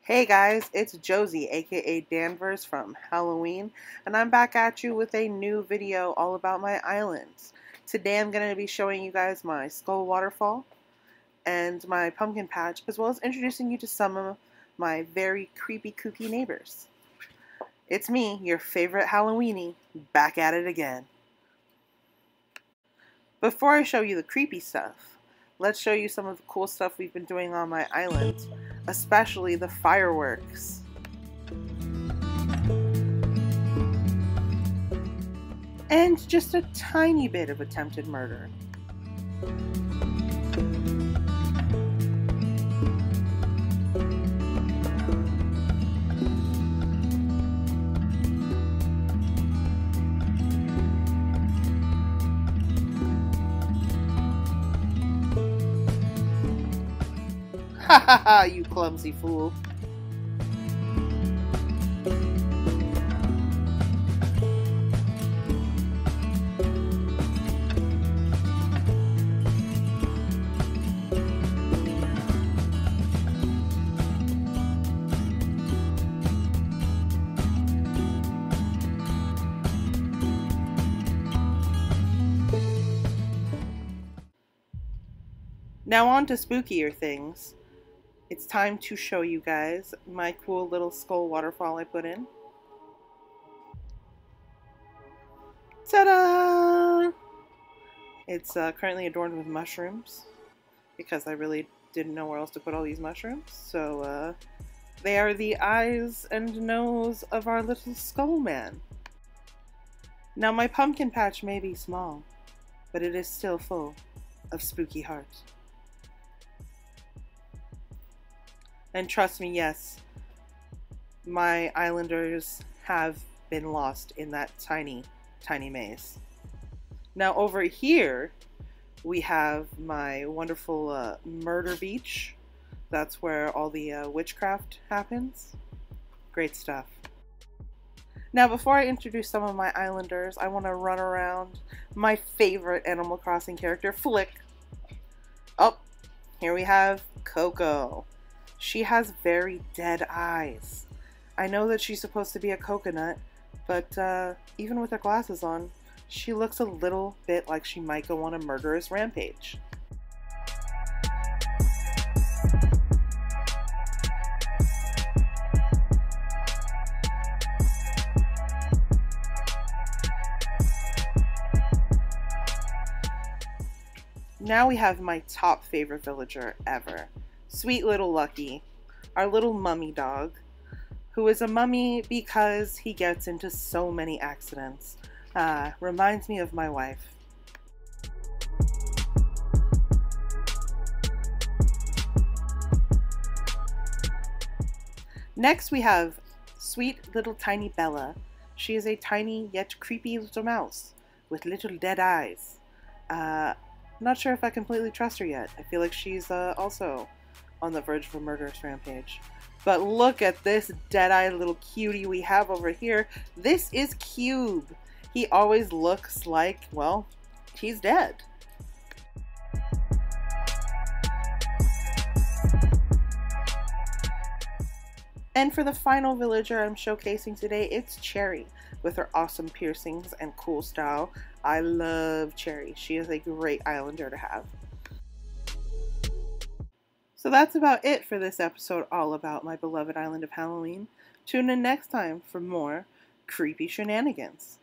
Hey guys, it's Josie, aka Danvers from Halloween, and I'm back at you with a new video all about my islands. Today I'm going to be showing you guys my Skull Waterfall and my pumpkin patch, as well as introducing you to some of my very creepy, kooky neighbors. It's me, your favorite Halloweenie, back at it again. Before I show you the creepy stuff, let's show you some of the cool stuff we've been doing on my island, especially the fireworks. And just a tiny bit of attempted murder. Ha ha ha, you clumsy fool. Now on to spookier things. It's time to show you guys my cool little skull waterfall I put in. Ta-da! It's currently adorned with mushrooms because I really didn't know where else to put all these mushrooms. So they are the eyes and nose of our little skull man. Now my pumpkin patch may be small, but it is still full of spooky heart. And trust me, yes, my islanders have been lost in that tiny, tiny maze. Now over here, we have my wonderful murder beach. That's where all the witchcraft happens. Great stuff. Now before I introduce some of my islanders, I want to run around my favorite Animal Crossing character, Flick. Oh, here we have Coco. She has very dead eyes. I know that she's supposed to be a coconut, but even with her glasses on, she looks a little bit like she might go on a murderous rampage. Now we have my top favorite villager ever. Sweet little Lucky, our little mummy dog, who is a mummy because he gets into so many accidents. Reminds me of my wife. Next we have sweet little tiny Bella. She is a tiny yet creepy little mouse with little dead eyes. Not sure if I completely trust her yet. I feel like she's also on the verge of a murderous rampage. But look at this dead-eyed little cutie we have over here. This is Cube. He always looks like, well, he's dead. And for the final villager I'm showcasing today, it's Cherry with her awesome piercings and cool style. I love Cherry. She is a great islander to have. So that's about it for this episode all about my beloved island of Halloween. Tune in next time for more creepy shenanigans.